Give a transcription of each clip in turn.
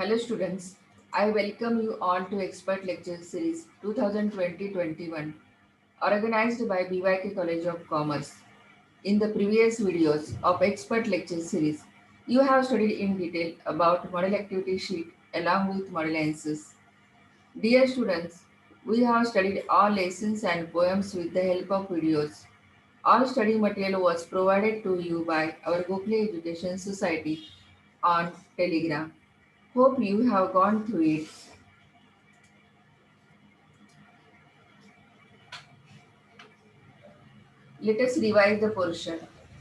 Hello students, I welcome you all to Expert Lecture Series 2020-21 organized by BYK College of Commerce. In the previous videos of Expert Lecture Series, you have studied in detail about model activity sheet along with model answers. Dear students, we have studied all lessons and poems with the help of videos. All study material was provided to you by our Google Education Society on Telegram. Hope you have gone through it. Let us revise the portion.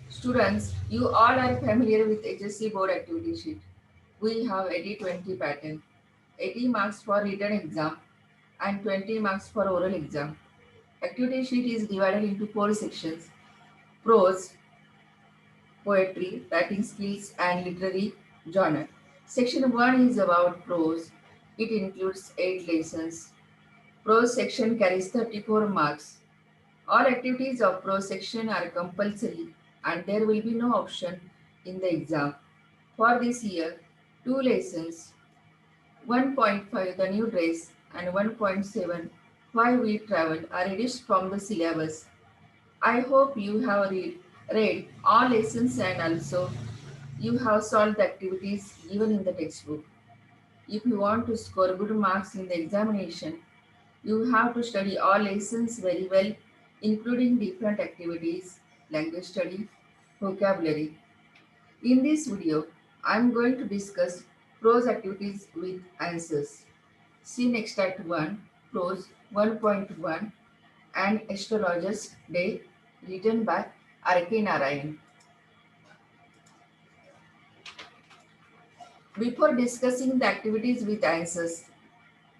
Students, you all are familiar with HSC board activity sheet. We have 80-20 pattern. 80 marks for written exam and 20 marks for oral exam. Activity sheet is divided into four sections: prose, poetry, writing skills, and literary genre. Section 1 is about prose. It includes 8 lessons. Prose section carries 34 marks. All activities of prose section are compulsory and there will be no option in the exam. For this year, two lessons, 1.5 the new dress and 1.7 why we travel are reduced from the syllabus. I hope you have read all lessons and also you have solved the activities given in the textbook. If you want to score good marks in the examination, you have to study all lessons very well, including different activities, language study, vocabulary. In this video, I am going to discuss prose activities with answers. Scene Extract 1, Prose 1.1 and Astrologer's Day written by R.K. Narayan. Before discussing the activities with answers,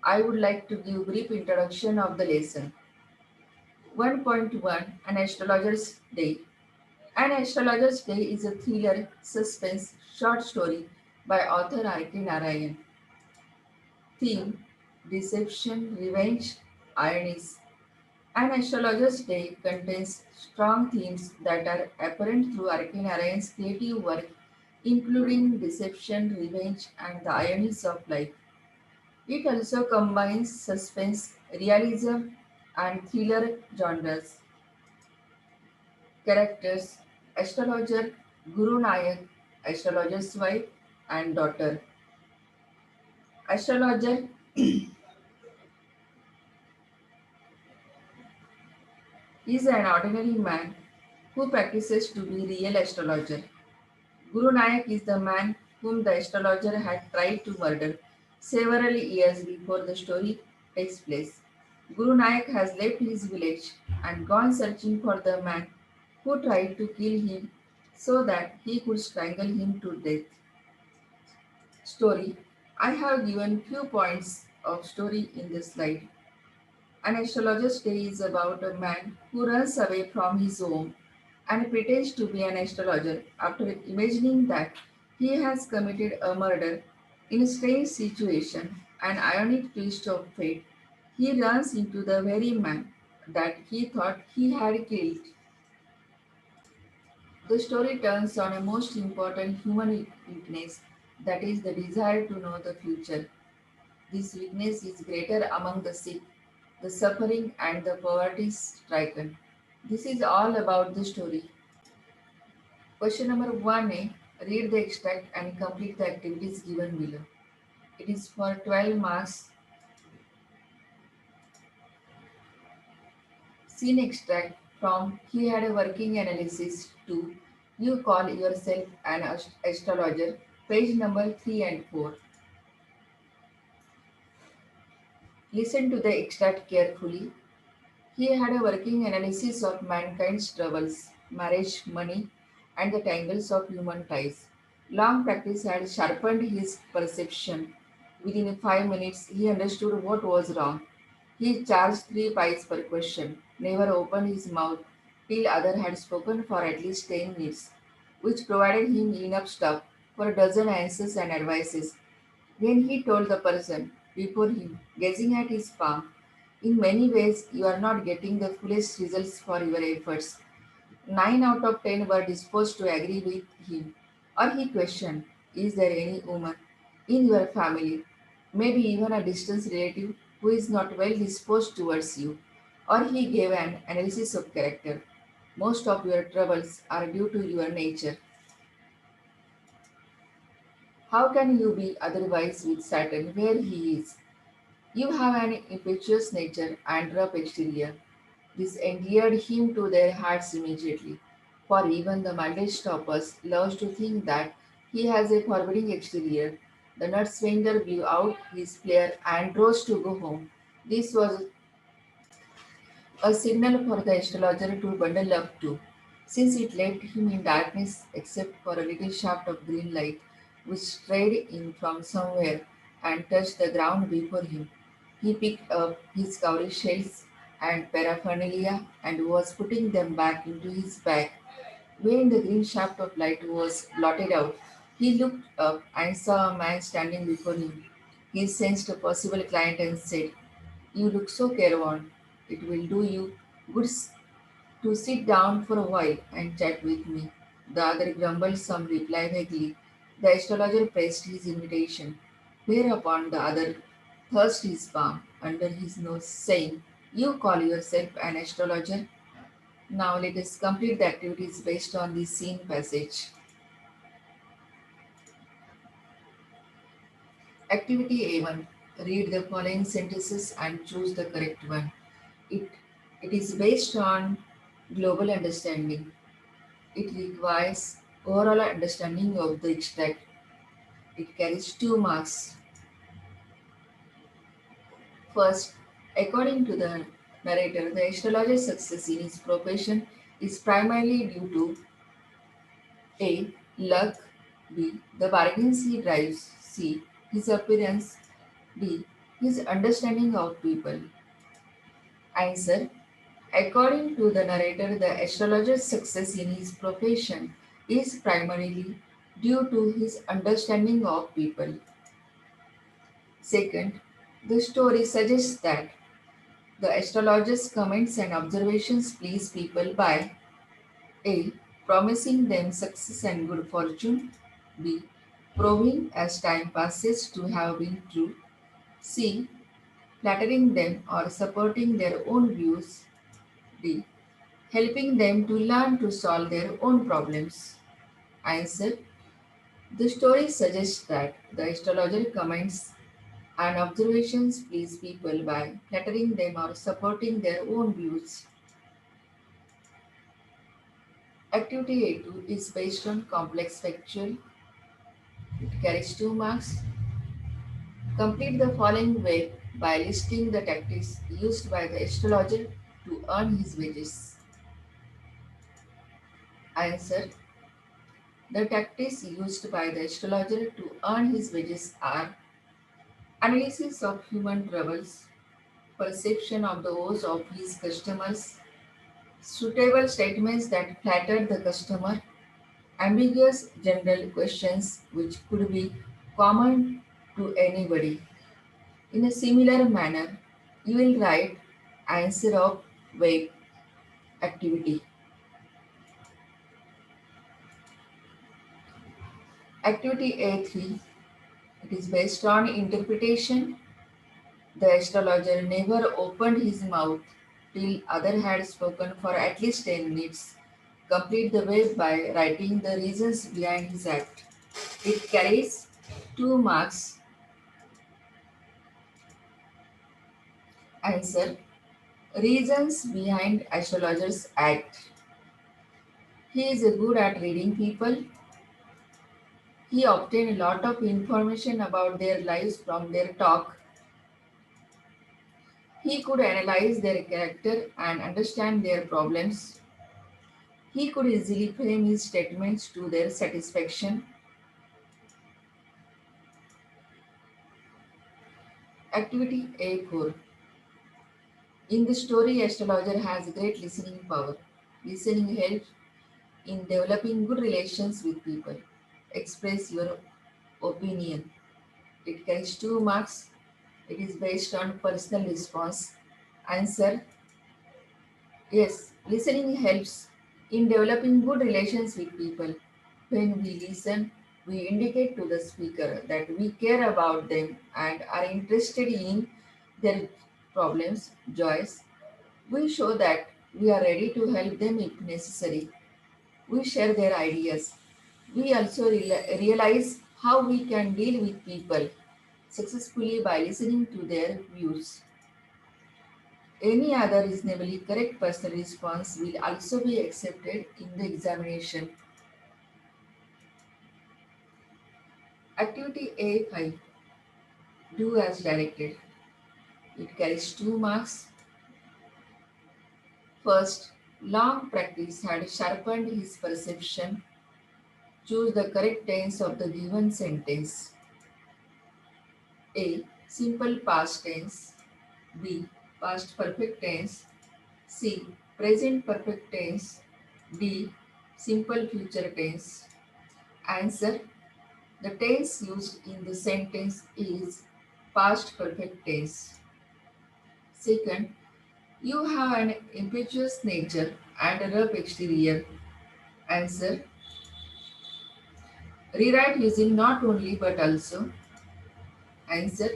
I would like to give brief introduction of the lesson. 1.1 An Astrologer's Day. An Astrologer's Day is a thriller suspense short story by author R.K. Narayan. Theme: Deception, Revenge, Ironies. An Astrologer's Day contains strong themes that are apparent through R.K. Narayan's creative work, including deception, revenge, and the ironies of life. It also combines suspense, realism, and thriller genres. Characters: Astrologer, Guru Nayak, Astrologer's wife and daughter. Astrologer is an ordinary man who practices to be real astrologer. Guru Nayak is the man whom the astrologer had tried to murder several years before the story takes place. Guru Nayak has left his village and gone searching for the man who tried to kill him so that he could strangle him to death. Story: I have given few points of story in this slide. An astrologer's day is about a man who runs away from his home and pretends to be an astrologer after imagining that he has committed a murder. In a strange situation, an ironic twist of fate, he runs into the very man that he thought he had killed. The story turns on a most important human weakness, that is the desire to know the future. This weakness is greater among the sick, the suffering, and the poverty stricken. This is all about the story. Question number 1a. Read the extract and complete the activities given below. It is for 12 marks. Scene extract from He Had a Working Analysis to You Call Yourself an Astrologer, page number 3 and 4. Listen to the extract carefully. He had a working analysis of mankind's troubles, marriage, money, and the tangles of human ties. Long practice had sharpened his perception. Within 5 minutes, he understood what was wrong. He charged 3 pies per question, never opened his mouth till other had spoken for at least 10 minutes, which provided him enough stuff for a dozen answers and advices. Then he told the person before him, gazing at his palm, in many ways you are not getting the fullest results for your efforts. 9 out of 10 were disposed to agree with him, or he questioned, is there any woman in your family, maybe even a distant relative who is not well disposed towards you, or he gave an analysis of character. Most of your troubles are due to your nature. How can you be otherwise with Saturn where he is? You have an impetuous nature and rough exterior. This endeared him to their hearts immediately, for even the mildest of us loves to think that he has a forbidding exterior. The nutswinger blew out his flare and rose to go home. This was a signal for the astrologer to bundle up too, since it left him in darkness except for a little shaft of green light which strayed in from somewhere and touched the ground before him. He picked up his cowrie shells and paraphernalia and was putting them back into his bag when the green shaft of light was blotted out. He looked up and saw a man standing before him. He sensed a possible client and said, "You look so careworn. It will do you good to sit down for a while and chat with me." The other grumbled some reply vaguely. The astrologer pressed his invitation, whereupon the other thrust his palm under his nose, saying, "You call yourself an astrologer? Now let us complete the activities based on the scene passage." Activity A1. Read the following sentences and choose the correct one. It, it is based on global understanding. It requires overall understanding of the extract. It carries 2 marks. First, according to the narrator, the astrologer's success in his profession is primarily due to A. Luck, B. The bargains he drives, C. His appearance, D. His understanding of people. Answer. According to the narrator, the astrologer's success in his profession is primarily due to his understanding of people. Second, the story suggests that the astrologer's comments and observations please people by A. Promising them success and good fortune, B. Proving as time passes to have been true, C. Flattering them or supporting their own views, D. Helping them to learn to solve their own problems. Answer. The story suggests that the astrologer comments and observations please people by flattering them or supporting their own views. Activity A2 is based on complex factual. It carries 2 marks. Complete the following way by listing the tactics used by the astrologer to earn his wages. Answer. The tactics used by the astrologer to earn his wages are analysis of human troubles, perception of the woes of his customers, suitable statements that flatter the customer, ambiguous general questions which could be common to anybody. In a similar manner, you will write answer of web activity. Activity A3, it is based on interpretation. The astrologer never opened his mouth till other had spoken for at least 10 minutes. Complete the web by writing the reasons behind his act. It carries 2 marks. Answer. Reasons behind astrologer's act. He is good at reading people. He obtained a lot of information about their lives from their talk. He could analyze their character and understand their problems. He could easily frame his statements to their satisfaction. Activity A4. In the story, astrologer has great listening power. Listening helps in developing good relations with people. Express your opinion. It carries 2 marks. It is based on personal response. Answer. Yes, listening helps in developing good relations with people. When we listen, We indicate to the speaker that we care about them and are interested in their problems, joys. We show that we are ready to help them if necessary. We share their ideas. We also realize how we can deal with people successfully by listening to their views. Any other reasonably correct personal response will also be accepted in the examination. Activity A5. Do as directed. It carries 2 marks. First, long practice had sharpened his perception. Choose the correct tense of the given sentence. A. Simple past tense. B. Past perfect tense. C. Present perfect tense. D. Simple future tense. Answer. The tense used in the sentence is past perfect tense. Second, you have an impetuous nature and a rough exterior. Answer. Rewrite using not only but also. Answer.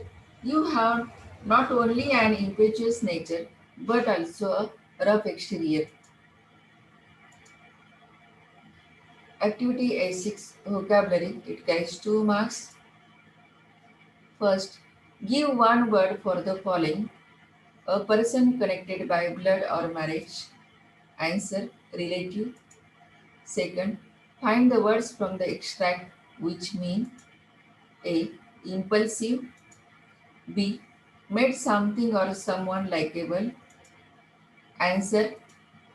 You have not only an impetuous nature but also a rough exterior. Activity A6 vocabulary. It carries 2 marks. First, give one word for the following: a person connected by blood or marriage. Answer. Relative. Second, find the words from the extract which mean: A. Impulsive. B. Made something or someone likable. Answer.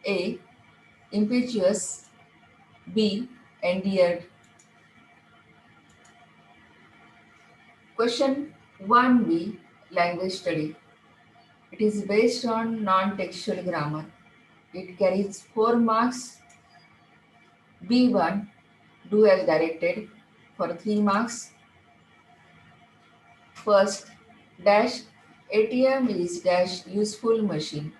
A. Impetuous. B. Endeared. Question 1b. Language study. It is based on non-textual grammar. It carries 4 marks. B1. Do as directed for 3 marks. First, dash ATM is dash useful machine.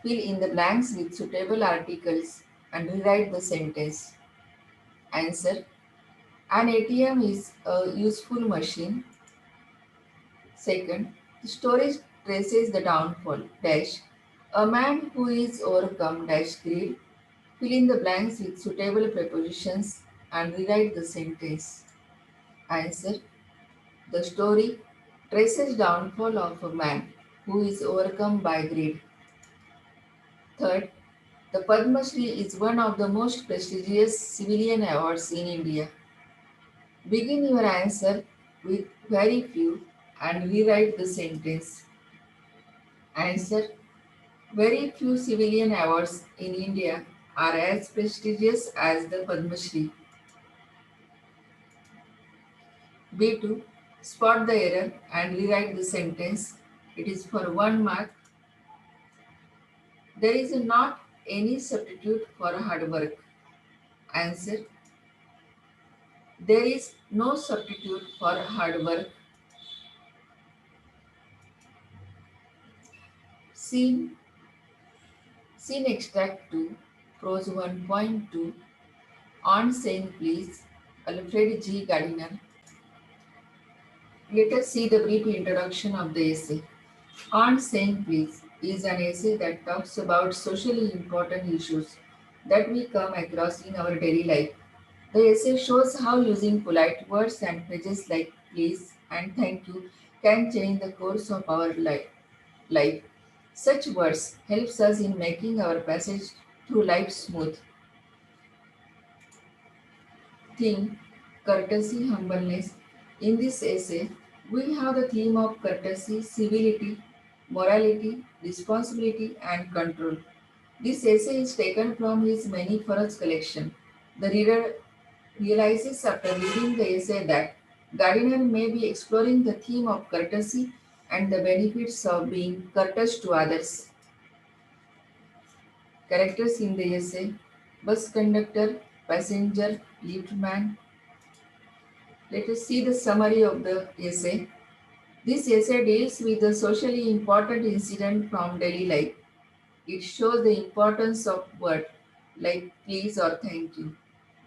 Fill in the blanks with suitable articles and rewrite the sentence. Answer. An ATM is a useful machine. Second, the story traces the downfall. Dash. A man who is overcome dash greed. Fill in the blanks with suitable prepositions and rewrite the sentence. Answer. The story traces downfall of a man who is overcome by greed. Third, the Padma Shri is one of the most prestigious civilian awards in India. Begin your answer with very few and rewrite the sentence. Answer. Very few civilian awards in India are as prestigious as the Padma Shri. B2. Spot the error and rewrite the sentence. It is for 1 mark. There is not any substitute for hard work. Answer. There is no substitute for hard work. Scene extract 2, prose 1.2, on saying please, Alfred G. Gardiner. Let us see the brief introduction of the essay. On saying please is an essay that talks about socially important issues that we come across in our daily life. The essay shows how using polite words and phrases like please and thank you can change the course of our life. Such words helps us in making our passage through life smooth. Theme: courtesy, humbleness. In this essay, we have the theme of courtesy, civility, morality, responsibility, and control. This essay is taken from his many furrows collection. The reader realizes after reading the essay that Gardiner may be exploring the theme of courtesy and the benefits of being courteous to others. Characters in the essay: bus conductor, passenger, liftman. Let us see the summary of the essay. This essay deals with a socially important incident from daily life. It shows the importance of words like please or thank you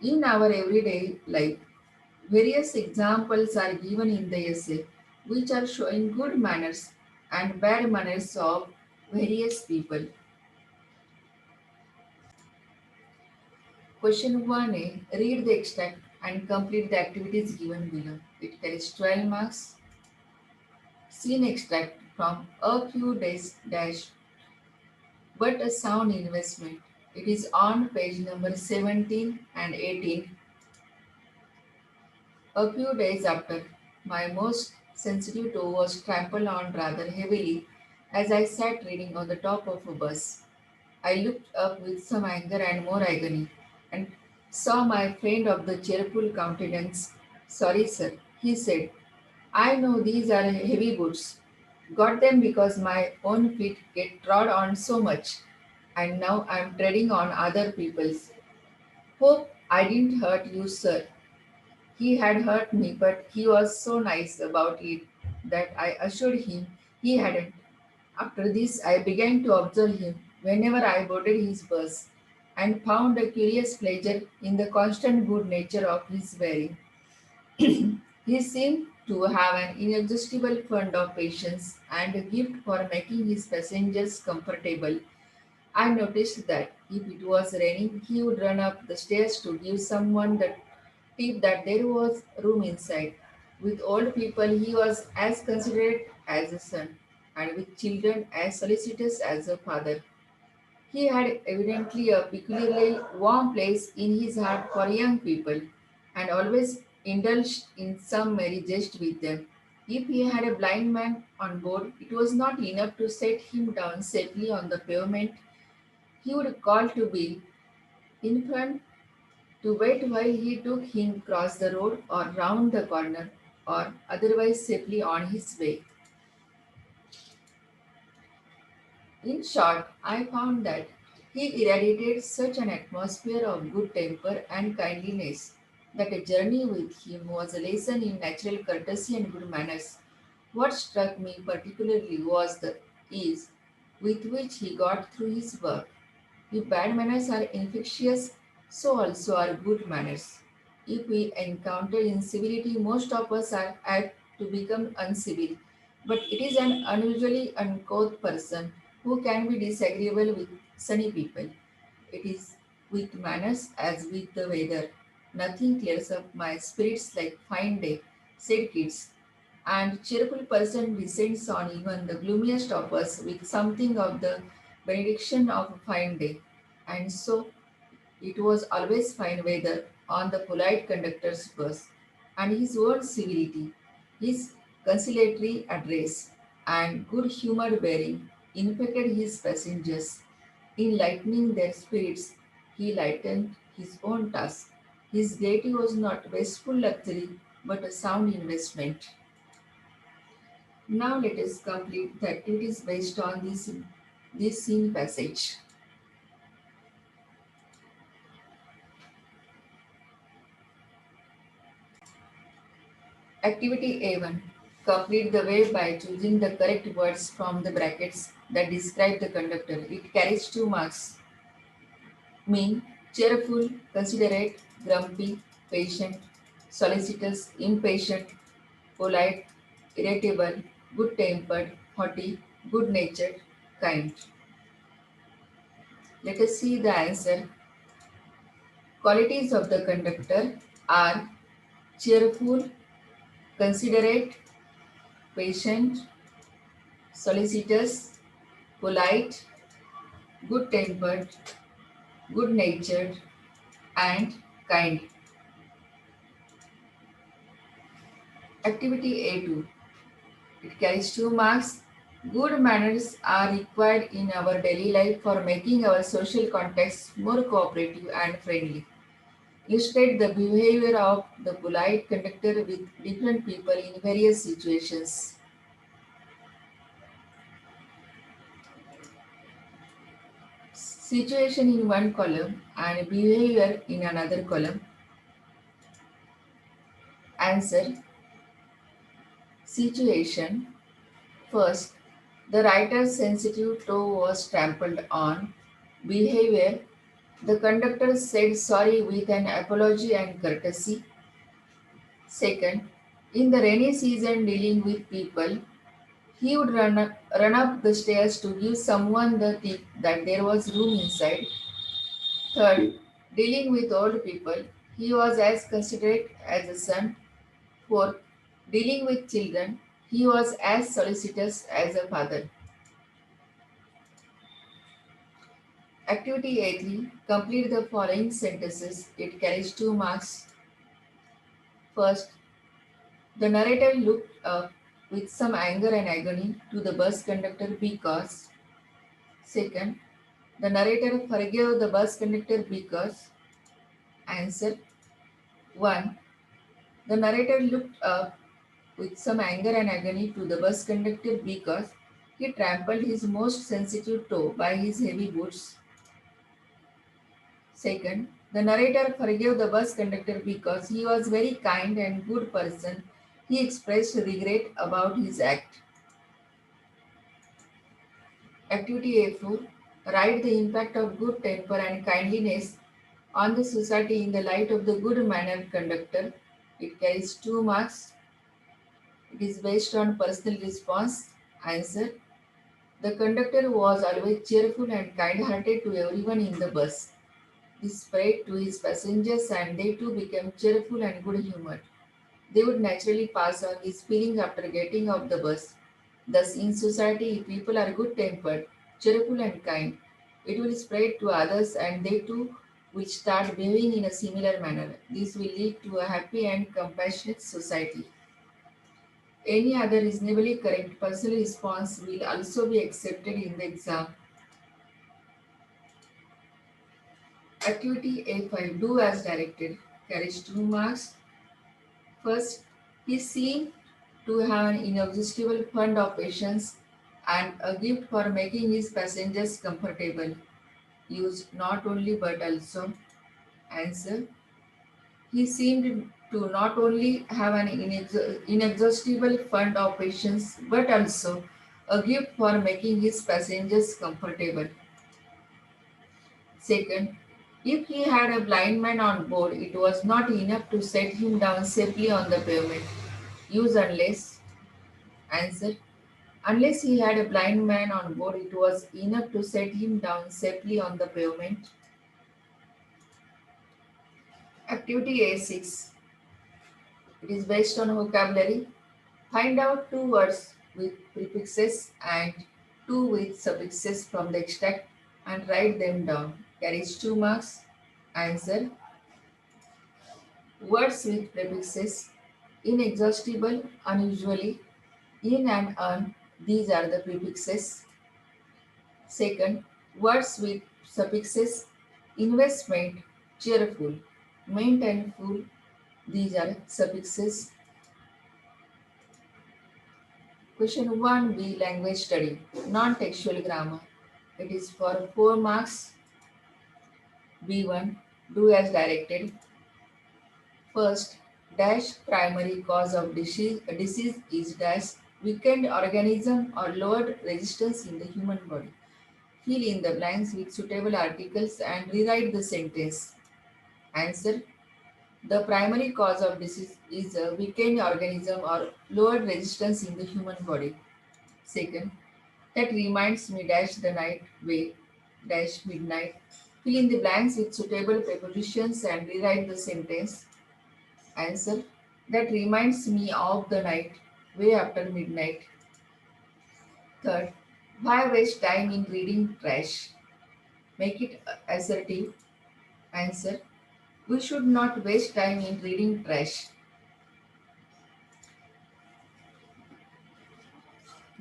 in our everyday life. Various examples are given in the essay, which are showing good manners and bad manners of various people. Question 1a. Read the extract and complete the activities given below. It carries 12 marks. Scene extract from A Few Days Dash, but a sound investment. It is on page number 17 and 18. A few days after, my most sensitive toe was trampled on rather heavily as I sat reading on the top of a bus. I looked up with some anger and more agony and saw my friend of the cheerful countenance. Sorry, sir, he said. I know these are heavy boots. Got them because my own feet get trod on so much, and now I'm treading on other people's. Hope I didn't hurt you, sir. He had hurt me, but he was so nice about it that I assured him he hadn't. After this, I began to observe him whenever I boarded his bus and found a curious pleasure in the constant good nature of his bearing. He seemed to have an inexhaustible fund of patience and a gift for making his passengers comfortable. I noticed that if it was raining, he would run up the stairs to give someone the tip that there was room inside. With old people, he was as considerate as a son, and with children, as solicitous as a father. He had evidently a peculiarly warm place in his heart for young people, and always indulged in some merry jest with them. If he had a blind man on board, it was not enough to set him down safely on the pavement. He would call to Bill in front to wait while he took him across the road or round the corner or otherwise safely on his way. In short, I found that he irradiated such an atmosphere of good temper and kindliness that a journey with him was a lesson in natural courtesy and good manners. What struck me particularly was the ease with which he got through his work. If bad manners are infectious, so also are good manners. If we encounter incivility, most of us are apt to become uncivil. But it is an unusually uncouth person who can be disagreeable with sunny people. It is with manners as with the weather. Nothing clears up my spirits like fine day, said kids. And cheerful person descends on even the gloomiest of us with something of the benediction of a fine day. And so it was always fine weather on the polite conductor's bus, and his own civility, his conciliatory address, and good humored bearing infected his passengers. In lightening their spirits, he lightened his own task. His gaiety was not wasteful luxury, but a sound investment. Now let us complete the activities based on this scene passage. Activity A1. Complete the way by choosing the correct words from the brackets that describe the conductor. It carries 2 marks. Mean, cheerful, considerate, grumpy, patient, solicitous, impatient, polite, irritable, good tempered, haughty, good natured, kind. Let us see the answer. Qualities of the conductor are cheerful, considerate, patient, solicitous, polite, good tempered, good natured, and kind. Activity A2. It carries 2 marks. Good manners are required in our daily life for making our social contacts more cooperative and friendly. Illustrate the behavior of the polite conductor with different people in various situations. Situation in one column and behavior in another column. Answer. Situation. First, the writer's sensitive toe was trampled on. Behavior. The conductor said sorry with an apology and courtesy. Second, in the rainy season dealing with people, he would run up the stairs to give someone the tip that there was room inside. Third, dealing with old people, he was as considerate as a son. Fourth, dealing with children, he was as solicitous as a father. Activity A3, complete the following sentences. It carries 2 marks. First, the narrator looked up with some anger and agony to the bus conductor because. Second, the narrator forgave the bus conductor because. Answer 1. The narrator looked up with some anger and agony to the bus conductor because he trampled his most sensitive toe by his heavy boots. Second, the narrator forgave the bus conductor because he was very kind and good person. He expressed regret about his act. Activity A4. Write the impact of good temper and kindliness on the society in the light of the good-mannered conductor. It carries 2 marks. It is based on personal response. Answer. The conductor was always cheerful and kind-hearted to everyone in the bus. This spread to his passengers and they too became cheerful and good-humored. They would naturally pass on his feelings after getting off the bus. Thus, in society, if people are good-tempered, cheerful and kind, it will spread to others and they too will start behaving in a similar manner. This will lead to a happy and compassionate society. Any other reasonably correct personal response will also be accepted in the exam. Activity A5, do as directed, carries 2 marks. First, he seemed to have an inexhaustible fund of patience and a gift for making his passengers comfortable. Used not only but also. Answer. He seemed to not only have an inexhaustible fund of patience but also a gift for making his passengers comfortable. Second, if he had a blind man on board, it was not enough to set him down safely on the pavement. Use unless. Answer. Unless he had a blind man on board, it was enough to set him down safely on the pavement. Activity A6. It is based on vocabulary. Find out 2 words with prefixes and 2 with suffixes from the extract and write them down. Carries 2 marks. Answer. Words with prefixes. Inexhaustible, unusually, in and on. These are the prefixes. Second, words with suffixes. Investment, cheerful, meant and full. These are suffixes. Question 1b, language study, non-textual grammar. It is for 4 marks. B1, do as directed. First, dash primary cause of disease is dash weakened organism or lowered resistance in the human body. Fill in the blanks with suitable articles and rewrite the sentence. Answer. The primary cause of disease is a weakened organism or lowered resistance in the human body. Second, that reminds me dash the night way dash midnight. Fill in the blanks with suitable prepositions and rewrite the sentence. Answer. That reminds me of the night way after midnight. Third, why waste time in reading trash? Make it assertive. Answer. We should not waste time in reading trash.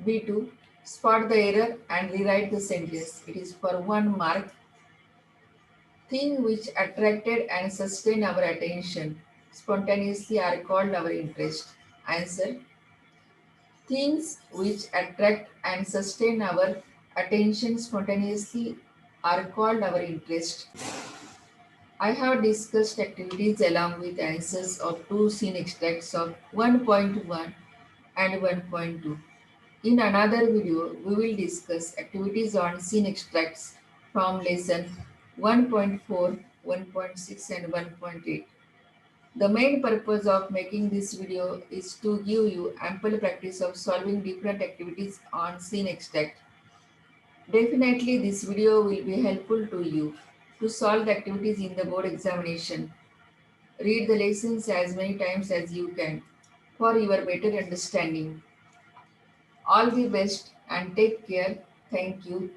B2. Spot the error and rewrite the sentence. It is for 1 mark. Things which attracted and sustained our attention spontaneously are called our interest. Answer. Things which attract and sustain our attention spontaneously are called our interest. I have discussed activities along with answers of 2 scene extracts of 1.1 and 1.2. In another video, we will discuss activities on scene extracts from lesson 1.4, 1.6 and 1.8. The main purpose of making this video is to give you ample practice of solving different activities on scene extract. Definitely this video will be helpful to you to solve the activities in the board examination. Read the lessons as many times as you can for your better understanding. All the best and take care. Thank you.